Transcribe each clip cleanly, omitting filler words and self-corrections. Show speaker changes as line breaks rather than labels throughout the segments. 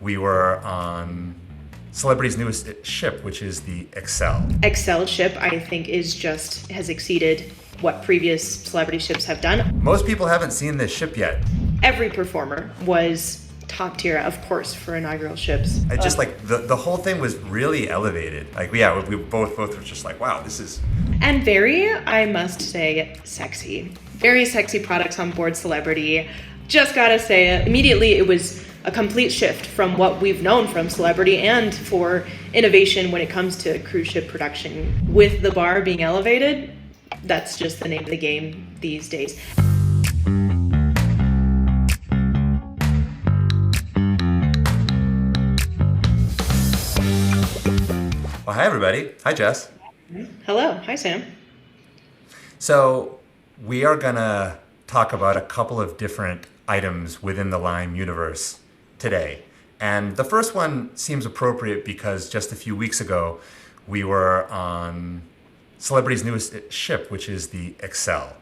we were on Celebrity's newest ship, which is the Xcel.
Xcel ship, I think, has exceeded what previous celebrity ships have done.
Most people haven't seen this ship yet.
Every performer was top tier, of course, for inaugural ships.
I just like the whole thing was really elevated. Like, yeah, we both were just like, wow, this is.
And very, I must say, sexy. Very sexy products on board Celebrity. Just gotta say, immediately it was a complete shift from what we've known from Celebrity and for innovation when it comes to cruise ship production. With the bar being elevated, that's just the name of the game these days.
Well, hi, everybody. Hi, Jess.
Hello. Hi, Sam.
So we are going to talk about a couple of different items within the Lime universe today. And the first one seems appropriate because just a few weeks ago, we were on Celebrity's newest ship, which is the Xcel.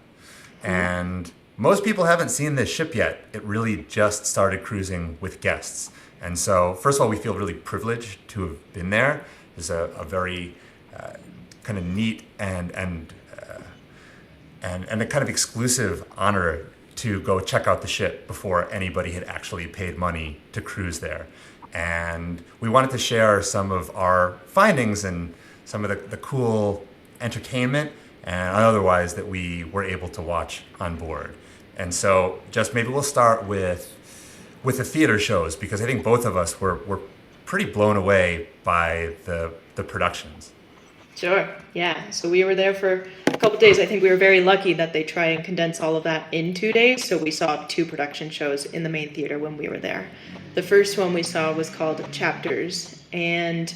And most people haven't seen this ship yet. It really just started cruising with guests. And so, first of all, we feel really privileged to have been there. It's a very kind of neat and a kind of exclusive honor to go check out the ship before anybody had actually paid money to cruise there. And we wanted to share some of our findings and some of the cool entertainment and otherwise that we were able to watch on board. And so just maybe we'll start with the theater shows, because I think both of us were pretty blown away by the productions.
Sure. Yeah. So we were there for a couple days. I think we were very lucky that they try and condense all of that in 2 days. So we saw 2 production shows in the main theater when we were there. The first one we saw was called Chapters, and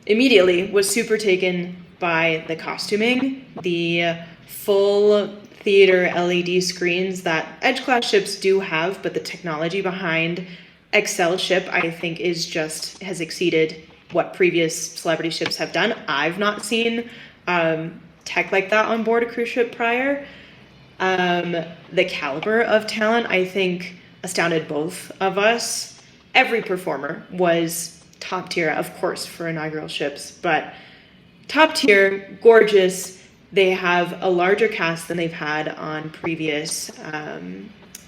immediately was super taken by the costuming, the full theater LED screens that Edge class ships do have, but the technology behind Xcel ship, I think, has exceeded what previous celebrity ships have done. I've not seen tech like that on board a cruise ship prior. The caliber of talent, I think, astounded both of us. Every performer was top tier, of course, for inaugural ships, but top tier, gorgeous. They have a larger cast than they've had on previous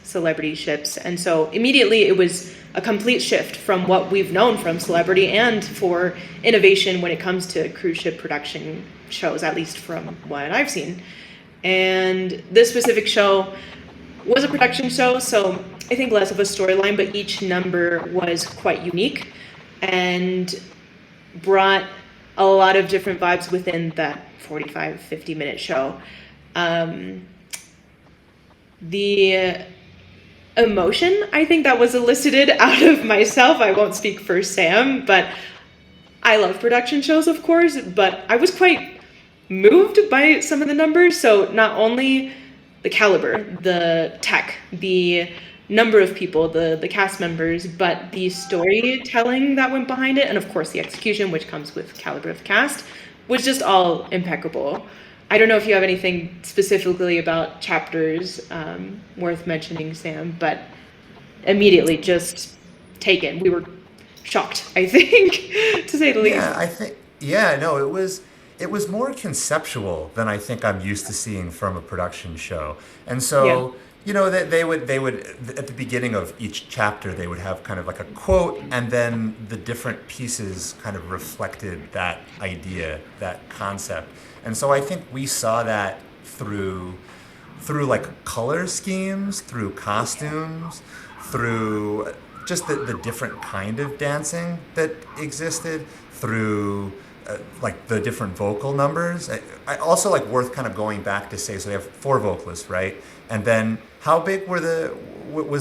celebrity ships. And so immediately it was a complete shift from what we've known from Celebrity and for innovation when it comes to cruise ship production shows, at least from what I've seen. And this specific show was a production show, so I think less of a storyline, but each number was quite unique and brought a lot of different vibes within that 45, 50-minute show. The emotion, I think, that was elicited out of myself, I won't speak for Sam, but I love production shows, of course, but I was quite moved by some of the numbers. So not only the caliber, the tech, the number of people, the cast members, but the storytelling that went behind it, and of course the execution, which comes with caliber of cast, was just all impeccable. I don't know if you have anything specifically about Chapters worth mentioning, Sam, but immediately just taken. We were shocked, I think, to say the least.
It was more conceptual than I think I'm used to seeing from a production show. And so, they would at the beginning of each chapter, they would have kind of like a quote, and then the different pieces kind of reflected that idea, that concept. And so I think we saw that through like color schemes, through costumes, through just the different kind of dancing that existed, through like the different vocal numbers. I also like worth kind of going back to say, so they have 4 vocalists, right? And then how big was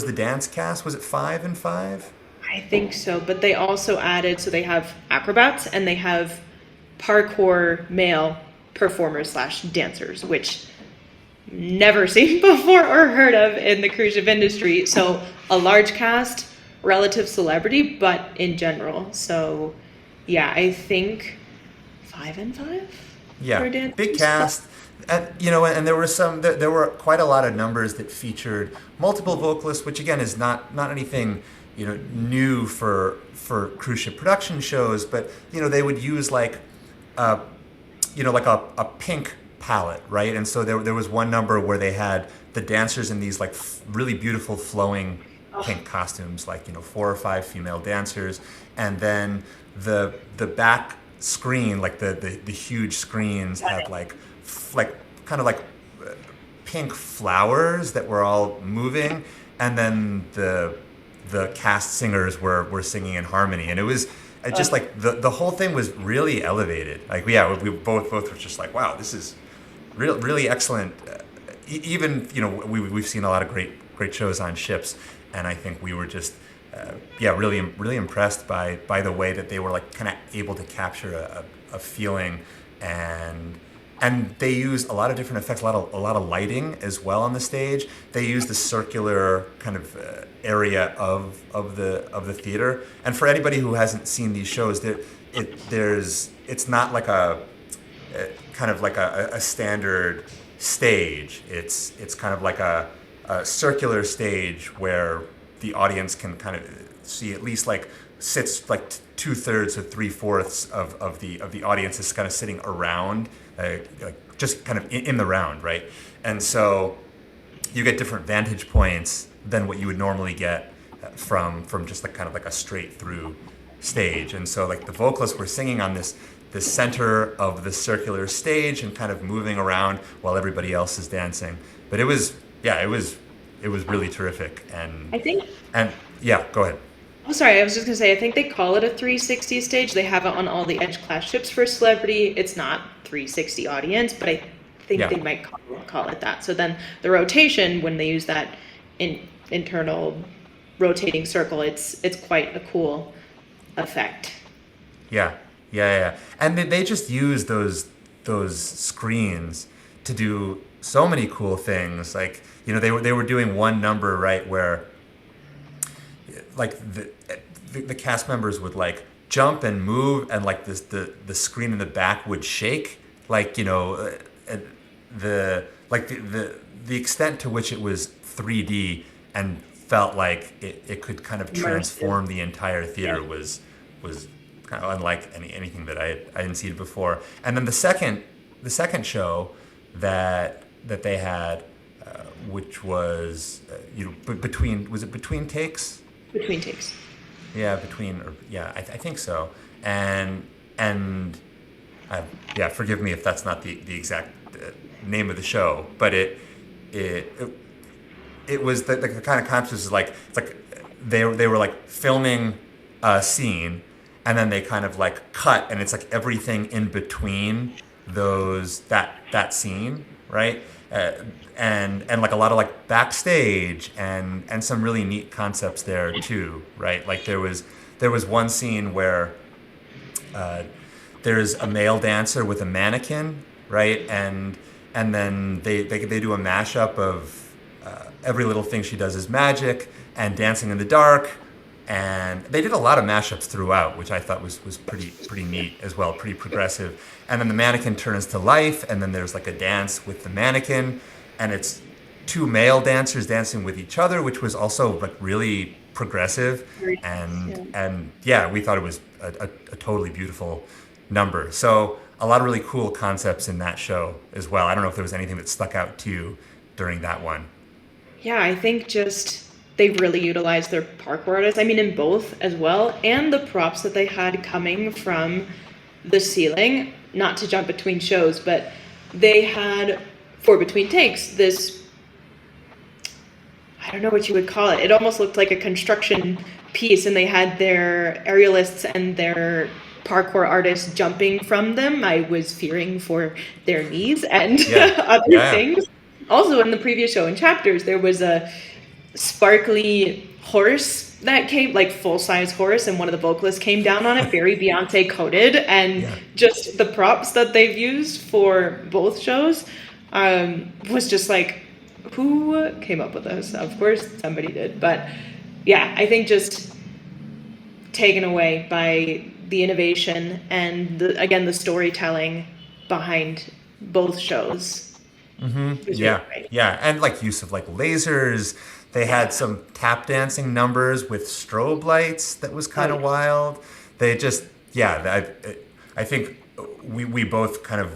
the dance cast? Was it 5 and 5?
I think so, but they also added, so they have acrobats and they have parkour male performers / dancers, which never seen before or heard of in the cruise ship industry. So a large cast, relative celebrity, but in general. So yeah, I think 5 and 5.
Yeah, big cast. And there were quite a lot of numbers that featured multiple vocalists, which again is not anything new for cruise ship production shows, but they would use like a like a pink palette, right? And so there was one number where they had the dancers in these like really beautiful flowing pink costumes, like 4 or 5 female dancers, and then the back screen, like the huge screens, had like kind of like pink flowers that were all moving, and then the cast singers were singing in harmony, and it was just like the whole thing was really elevated. Like we both were just like, wow, this is really excellent. Even we've seen a lot of great shows on ships, and I think we were just really impressed by the way that they were like kind of able to capture a feeling, and they use a lot of different effects, a lot of lighting as well on the stage. They use the circular kind of area of the theater. And for anybody who hasn't seen these shows, it's not like a kind of like a standard stage. It's kind of like a circular stage where the audience can kind of see, at least like sits like 2/3 or 3/4 of the audience is kind of sitting around, like just kind of in the round, right? And so you get different vantage points than what you would normally get from just like kind of like a straight through stage. And so like the vocalists were singing on this center of the circular stage and kind of moving around while everybody else is dancing. But it was really terrific. And
I think.
And yeah, go ahead.
Oh, sorry, I was just going to say, I think they call it a 360 stage. They have it on all the Edge class ships for Celebrity. It's not 360 audience, but I think they might call it that. So then the rotation, when they use that internal rotating circle, it's quite a cool effect.
Yeah. And they just use those screens to do so many cool things. Like, they were doing one number, right, where like the cast members would like jump and move, and like the screen in the back would shake, like the extent to which it was 3D and felt like it could kind of transform the entire theater was kind of unlike anything that I hadn't seen before. And then the second show that they had, which was between takes.
Between takes.
Yeah, I think so. And forgive me if that's not the exact name of the show, but it was the kind of concept is like, it's like they were like filming a scene, and then they kind of like cut, and it's like everything in between that scene, right? And like a lot of like backstage and some really neat concepts there too, right? Like there was one scene where there's a male dancer with a mannequin, right? And then they do a mashup of Every Little Thing She Does Is Magic and Dancing in the Dark. And they did a lot of mashups throughout, which I thought was pretty neat as well, pretty progressive. And then the mannequin turns to life, and then there's like a dance with the mannequin, and it's two male dancers dancing with each other, which was also like really progressive. And we thought it was a totally beautiful number. So a lot of really cool concepts in that show as well. I don't know if there was anything that stuck out to you during that one.
Yeah, I think just they really utilized their parkour artists. I mean, in both as well, and the props that they had coming from the ceiling. Not to jump between shows, but they had, for between takes, this, I don't know what you would call it. It almost looked like a construction piece, and they had their aerialists and their parkour artists jumping from them. I was fearing for their knees and other things. Also, in the previous show in Chapters, there was a sparkly horse that came, like full-size horse, and one of the vocalists came down on it, very Beyonce coded, and just the props that they've used for both shows was just like, who came up with this? Of course somebody did, but yeah, I think just taken away by the innovation and the storytelling behind both shows.
Mm-hmm. Yeah, and like use of like lasers They had some tap dancing numbers with strobe lights that was kind of wild. They just, yeah, I think we both kind of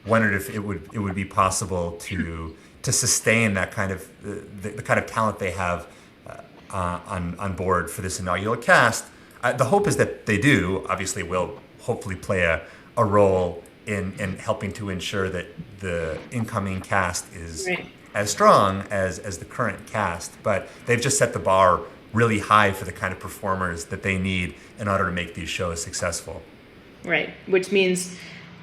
wondered if it would be possible to sustain that kind of the kind of talent they have on board for this inaugural cast. The hope is that they do. Obviously, will hopefully play a role in helping to ensure that the incoming cast is as strong as the current cast. But they've just set the bar really high for the kind of performers that they need in order to make these shows successful.
Right, which means,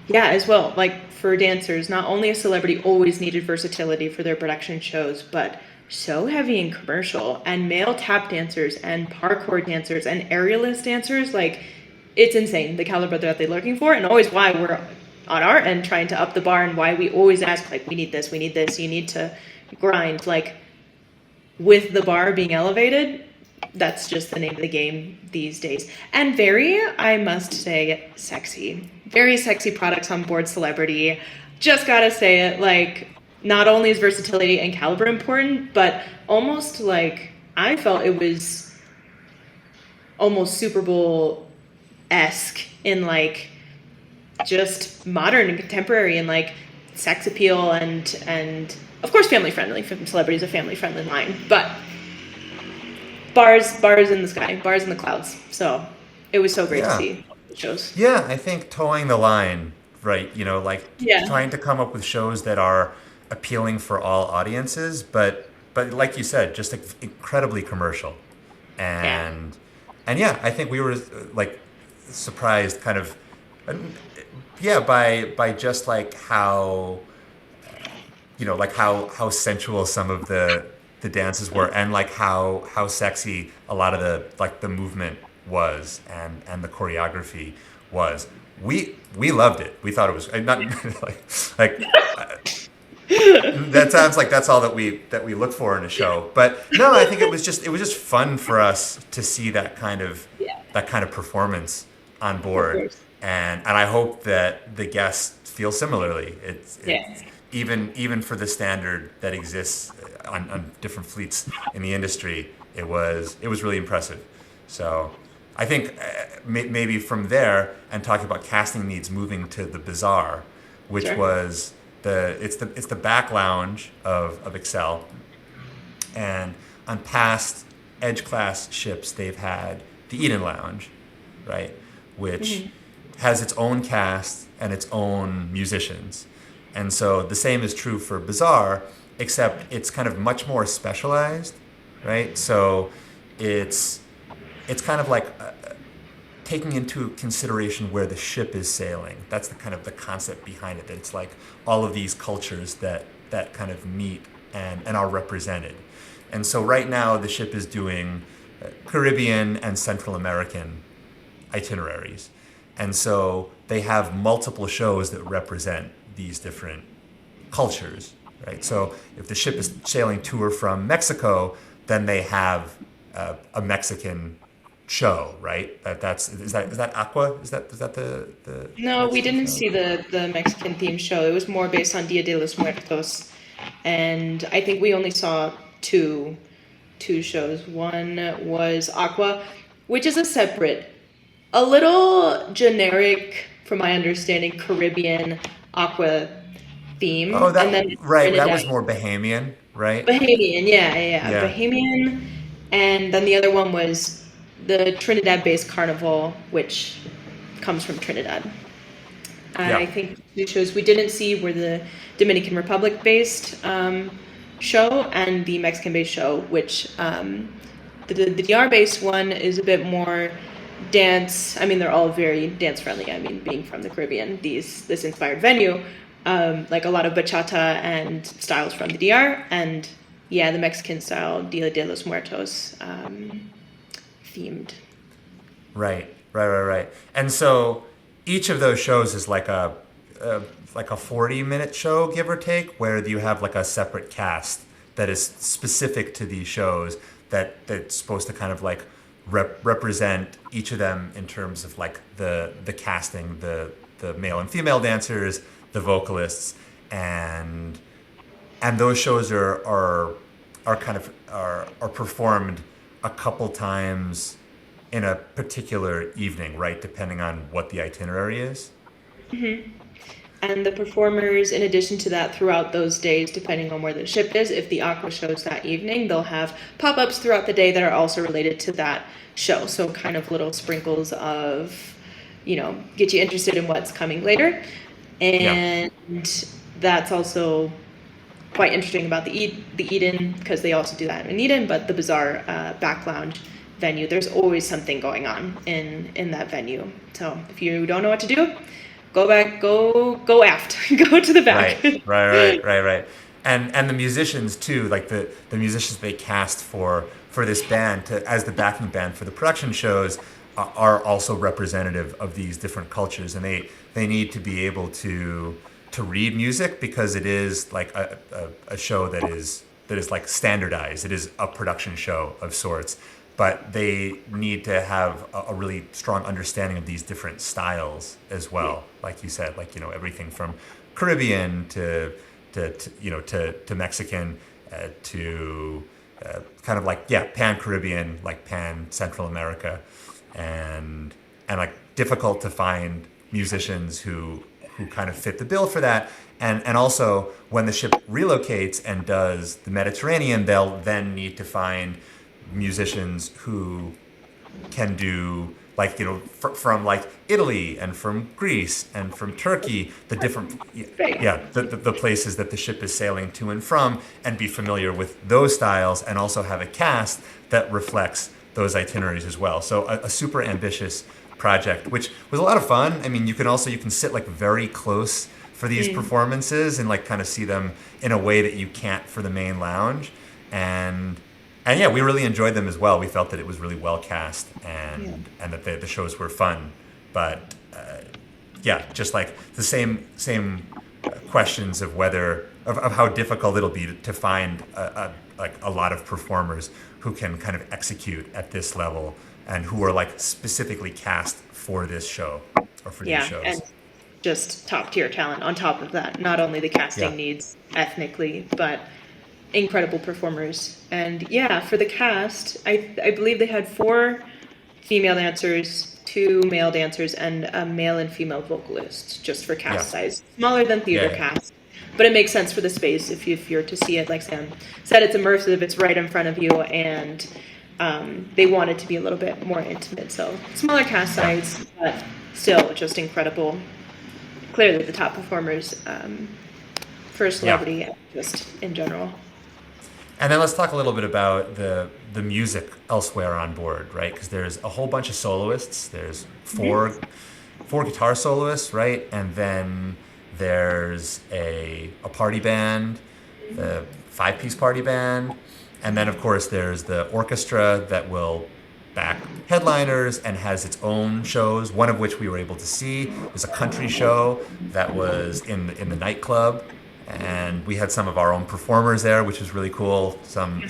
yeah, as well, like for dancers, not only a celebrity always needed versatility for their production shows, but so heavy in commercial, and male tap dancers and parkour dancers and aerialist dancers, like it's insane the caliber that they're looking for, and always why we're on our end trying to up the bar, and why we always ask, like, we need this, you need to grind. Like, with the bar being elevated, that's just the name of the game these days. And very, I must say, sexy. Very sexy products on board Celebrity. Just gotta say it, like, not only is versatility and caliber important, but almost like, I felt it was almost Super Bowl-esque in, like, just modern and contemporary and, like, sex appeal and of course family friendly. Celebrity is a family friendly line, but bars in the sky, bars in the clouds. So it was so great to see shows.
Yeah, I think towing the line, right? You know, like trying to come up with shows that are appealing for all audiences, but like you said, just like incredibly commercial. And yeah, I think we were like surprised kind of by just like how like how sensual some of the dances were, and like how sexy a lot of the movement was, and the choreography was. We loved it. We thought it was not like that sounds like that's all that we look for in a show. But no, I think it was just fun for us to see that kind of performance on board, and I hope that the guests feel similarly. It's even for the standard that exists on different fleets in the industry, it was really impressive. So I think maybe from there, and talking about casting needs, moving to the Bazaar, which was it's the back lounge of Xcel, and on past Edge class ships they've had the Eden Lounge, right, which has its own cast and its own musicians. And so the same is true for Bazaar, except it's kind of much more specialized, right? So it's kind of like taking into consideration where the ship is sailing. That's the kind of the concept behind it, that it's like all of these cultures that kind of meet and are represented. And so right now the ship is doing Caribbean and Central American itineraries. And so they have multiple shows that represent these different cultures, right? So if the ship is sailing to or from Mexico, then they have a Mexican show, right? Is that Aqua? Is that the
No,
Mexican
we didn't
show?
see the Mexican themed show. It was more based on Dia de los Muertos, and I think we only saw two shows. One was Aqua, which is a separate, a little generic, from my understanding, Caribbean Aqua theme.
Oh,
and then
right. That was
Trinidad.
more Bahamian, right?
Bahamian, yeah.
Yeah.
Bahamian, and then the other one was the Trinidad-based carnival, which comes from Trinidad. I think the shows we didn't see were the Dominican Republic-based show and the Mexican-based show, which the DR-based one is a bit more dance. I mean, they're all very dance-friendly. I mean, being from the Caribbean, this inspired venue, like a lot of bachata and styles from the DR, and the Mexican style Dia de los Muertos themed.
Right. And so each of those shows is like a 40-minute show, give or take, where you have like a separate cast that is specific to these shows that's supposed to kind of like represent each of them in terms of like the casting, the male and female dancers, the vocalists, and those shows are are performed a couple times in a particular evening, right? Depending on what the itinerary is.
And the performers, in addition to that, throughout those days, depending on where the ship is, if the aqua show's that evening, they'll have pop-ups throughout the day that are also related to that show. So kind of little sprinkles of, get you interested in what's coming later. And that's also quite interesting about the Eden, because they also do that in Eden, but the Bazaar back lounge venue, there's always something going on in that venue. So if you don't know what to do, go back, go aft, go to the back.
Right. And the musicians too, like the musicians they cast for this band as the backing band for the production shows are also representative of these different cultures, and they need to be able to read music, because it is like a show that is like standardized. It is a production show of sorts, but they need to have a really strong understanding of these different styles as well. Like you said, like, everything from Caribbean to Mexican to kind of like, pan-Caribbean, like pan-Central America, and like difficult to find musicians who kind of fit the bill for that. And also, when the ship relocates and does the Mediterranean, they'll then need to find musicians who can do, like, from like Italy and from Greece and from Turkey, the different the places that the ship is sailing to and from, and be familiar with those styles, and also have a cast that reflects those itineraries as well. So a super ambitious project, which was a lot of fun. I mean, you can sit like very close for these performances and like kind of see them in a way that you can't for the main lounge. And yeah, we really enjoyed them as well. We felt that it was really well cast, and that the shows were fun. But just like the same questions of of how difficult it'll be to find a lot of performers who can kind of execute at this level, and who are like specifically cast for this show or for these shows.
And just top tier talent on top of that. Not only the casting needs ethnically, but incredible performers. And for the cast, I believe they had 4 female dancers, 2 male dancers, and a male and female vocalist, just for cast size. Smaller than theater cast. But it makes sense for the space if you're to see it. Like Sam said, it's immersive, it's right in front of you, and they want it to be a little bit more intimate. So smaller cast size, but still just incredible. Clearly the top performers for a celebrity, just in general.
And then let's talk a little bit about the music elsewhere on board, right? Because there's a whole bunch of soloists. There's four guitar soloists, right? And then there's a party band, the 5-piece party band. And then, of course, there's the orchestra that will back headliners and has its own shows, one of which we were able to see. It was a country show that was in the nightclub. And we had some of our own performers there, which was really cool. Some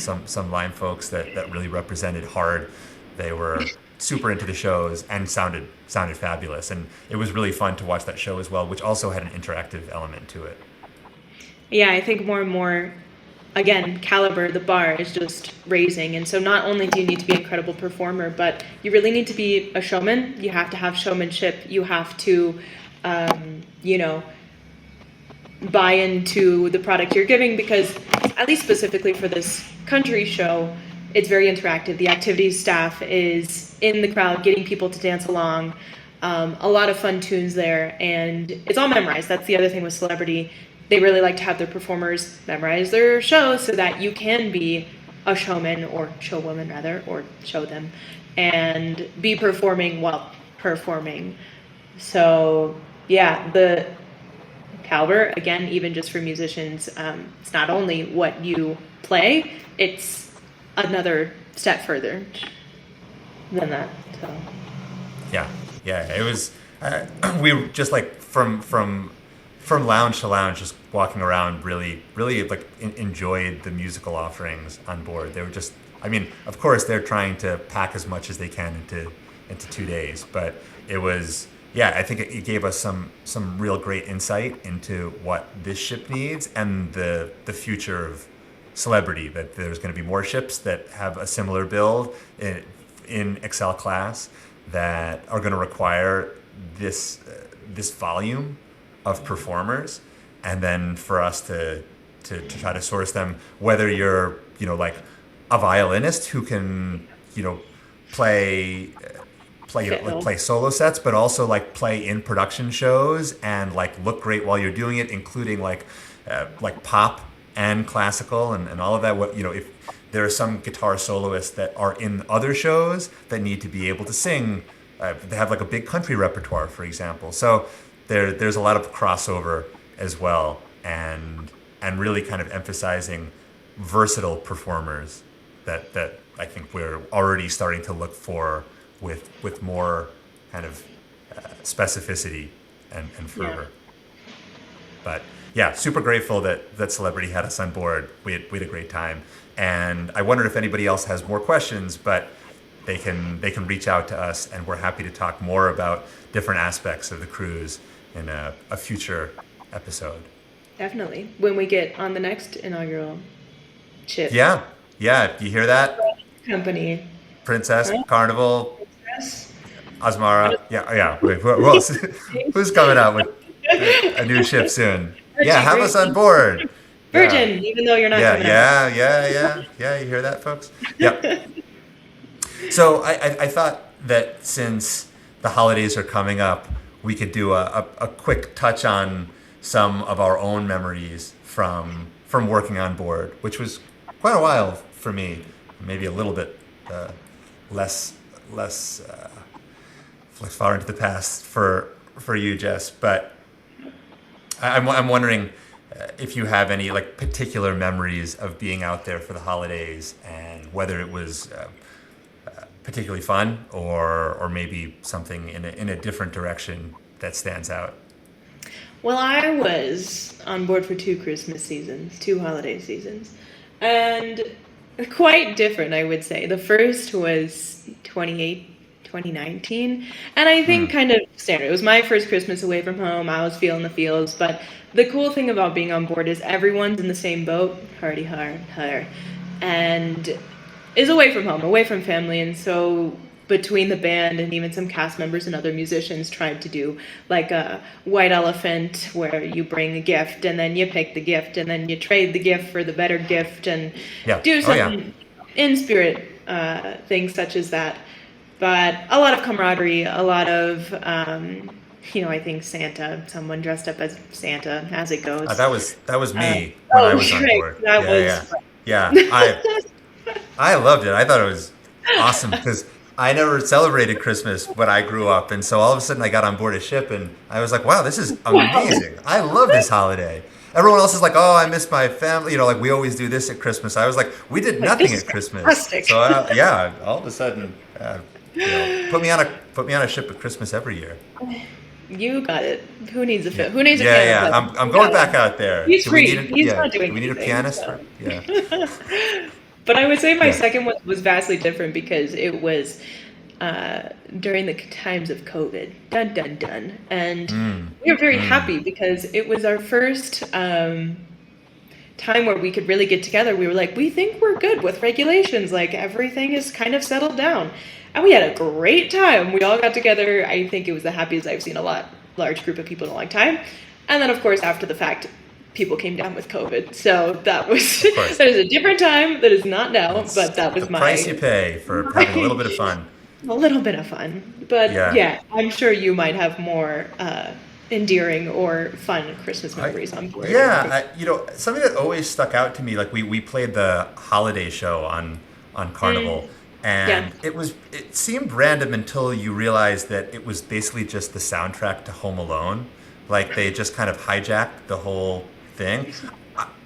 Lime folks that really represented hard. They were super into the shows and sounded fabulous. And it was really fun to watch that show as well, which also had an interactive element to it.
Yeah, I think more and more, again, caliber, the bar is just raising. And so not only do you need to be an incredible performer, but you really need to be a showman. You have to have showmanship. You have to, buy into the product you're giving, because at least specifically for this country show, it's very interactive. The activities staff is in the crowd getting people to dance along. A lot of fun tunes there, and it's all memorized. That's the other thing with celebrity. They really like to have their performers memorize their shows so that you can be a showman, or showwoman rather, or show them, and be performing while performing. So the caliber, again, even just for musicians, it's not only what you play, it's another step further than that. So
it was we were just like from lounge to lounge, just walking around, really like enjoyed the musical offerings on board. They were just, I mean, of course they're trying to pack as much as they can into 2 days, but it was, I think it gave us some real great insight into what this ship needs and the future of Celebrity, that there's going to be more ships that have a similar build in Xcel class that are going to require this volume of performers, and then for us to try to source them, whether you're like a violinist who can play play solo sets, but also like play in production shows and like look great while you're doing it, including like pop and classical and all of that. What if there are some guitar soloists that are in other shows that need to be able to sing, they have like a big country repertoire, for example. So there's a lot of crossover as well, and really kind of emphasizing versatile performers that I think we're already starting to look for with more kind of specificity and fervor. Yeah. But yeah, super grateful that Celebrity had us on board. We had a great time, and I wondered if anybody else has more questions, but they can reach out to us, and we're happy to talk more about different aspects of the cruise in a future episode.
Definitely, when we get on the next inaugural ship.
Yeah, you hear that?
Company.
Princess,
Huh?
Carnival, Asmara. Yeah. Wait, who else? Who's coming out with a new ship soon? Yeah, have us on board.
Virgin, even though you're not coming out.
Yeah. You hear that, folks? Yep. So I thought that since the holidays are coming up, we could do a quick touch on some of our own memories from working on board, which was quite a while for me. Maybe a little bit less far into the past for you, Jess. But I'm wondering if you have any like particular memories of being out there for the holidays, and whether it was particularly fun or maybe something in a different direction that stands out.
Well, I was on board for 2 holiday seasons, and quite different, I would say. The first was 2019, and I think kind of standard. It was my first Christmas away from home. I was feeling the feels, but the cool thing about being on board is everyone's in the same boat, hardy har, and is away from home, away from family, and so between the band and even some cast members and other musicians tried to do like a white elephant where you bring a gift and then you pick the gift and then you trade the gift for the better gift and do some in spirit things such as that. But a lot of camaraderie, a lot of I think someone dressed up as Santa, as it goes.
That was me when I was on board. I loved it. I thought it was awesome because I never celebrated Christmas when I grew up, and so all of a sudden I got on board a ship and I was like, wow, this is amazing. I love this holiday. Everyone else is like, oh, I miss my family. Like we always do this at Christmas. I was like, we did nothing at Christmas. Fantastic. So all of a sudden, put me on a ship at Christmas every year.
You got it. Who needs a fit? Who needs a piano?
Yeah. I'm going back out there.
He's free. He's not doing anything.
We need a pianist. So. Yeah.
But I would say my second one was vastly different because it was during the times of COVID. Dun, dun, dun. And we were very happy because it was our first time where we could really get together. We were like, we think we're good with regulations. Like everything is kind of settled down. And we had a great time. We all got together. I think it was the happiest I've seen large group of people in a long time. And then, of course, after the fact, people came down with COVID. So that was a different time that is not now, but that was
the price you pay for having a little bit of fun.
A little bit of fun. But yeah I'm sure you might have more endearing or fun Christmas memories on board.
Yeah, something that always stuck out to me, like we played the holiday show on Carnival. And it seemed random until you realized that it was basically just the soundtrack to Home Alone. Like they just kind of hijacked the whole thing.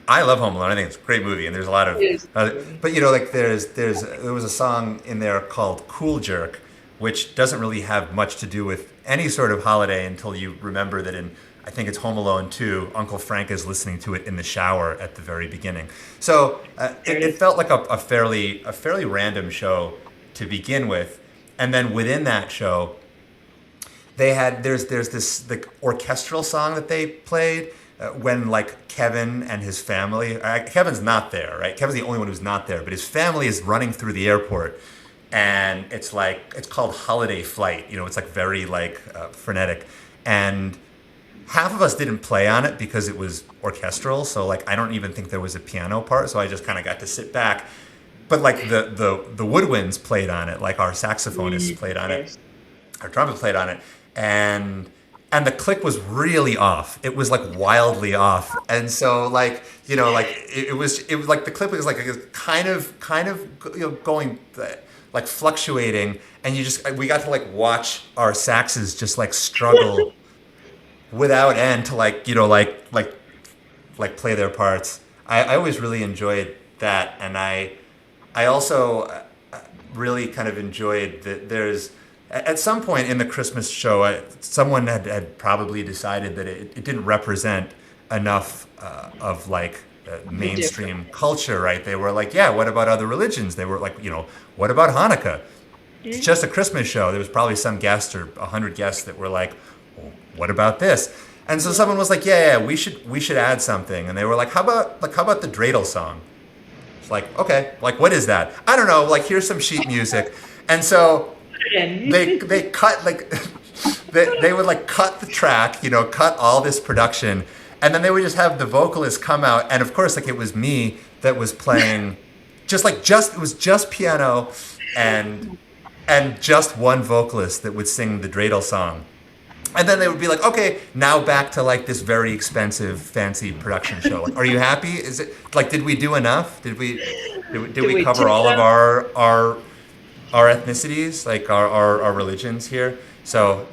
I love Home Alone. I think it's a great movie, and there's a lot of. But like there was a song in there called "Cool Jerk," which doesn't really have much to do with any sort of holiday until you remember that I think it's Home Alone 2, Uncle Frank is listening to it in the shower at the very beginning. So it felt like a fairly random to begin with, and then within that show, there's this the orchestral song that they played, when like Kevin and his family, Kevin's not there, right? Kevin's the only one who's not there, but his family is running through the airport, and it's called Holiday Flight. You know, it's like very like frenetic, and half of us didn't play on it because it was orchestral. So like I don't even think there was a piano part. So I just kind of got to sit back. But like the woodwinds played on it, like our saxophonists played on it, our trumpet played on it, and the click was really off. It was like wildly off, and so like you know like it was like the clip was like kind of you know going like fluctuating, and we got to like watch our saxes just like struggle without end to like you know like play their parts. I always really enjoyed that, and I also really kind of enjoyed that there's at some point in the Christmas show, someone had probably decided that it didn't represent enough of like mainstream culture, right? They were like, yeah, what about other religions? They were like, you know, what about Hanukkah? It's just a Christmas show. There was probably some guest or 100 guests that were like, well, what about this? And so someone was like, yeah, we should add something. And they were like, how about the dreidel song? It's like, okay, like what is that? I don't know. Like here's some sheet music, and so they cut like they would like cut the track, you know, cut all this production, and then they would just have the vocalist come out, and of course like it was me that was playing, it was just piano, and just one vocalist that would sing the dreidel song. And then they would be like, okay, now back to like this very expensive, fancy production show. Like, are you happy? Is it like, did we do enough? Did we cover all of our ethnicities, like our religions here? So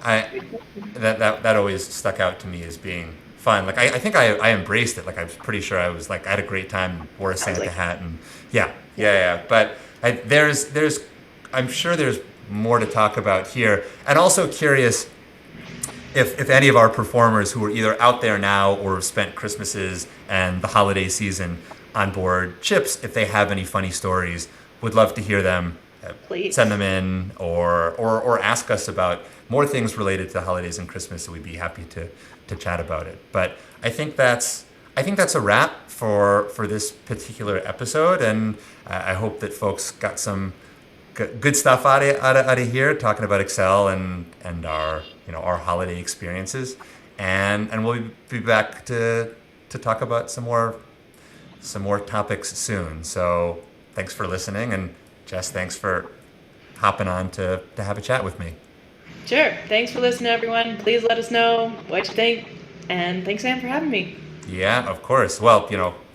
that always stuck out to me as being fun. Like I think I embraced it. Like I was pretty sure I was like I had a great time, wore a Santa hat, and yeah. But I'm sure there's more to talk about here, and also curious. If any of our performers who are either out there now or have spent Christmases and the holiday season on board ships, if they have any funny stories, would love to hear them.
Please
send them in or ask us about more things related to the holidays and Christmas, so we'd be happy to chat about it. But I think that's a wrap for this particular episode, and I hope that folks got some good stuff out of here, talking about Xcel and our our holiday experiences, and we'll be back to talk about some more topics soon. So thanks for listening, and Jess, thanks for hopping on to have a chat with me.
Sure. Thanks for listening, everyone. Please let us know what you think, and thanks, Sam, for having me.
Yeah, of course. Well,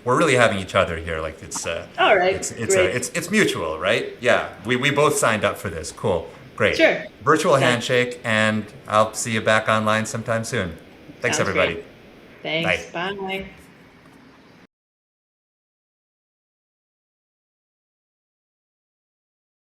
we're really having each other here. Like it's
all right.
It's mutual, right? Yeah, we both signed up for this. Cool, great.
Sure.
Virtual handshake, and I'll see you back online sometime soon. Thanks, everybody.
Great. Thanks. Bye.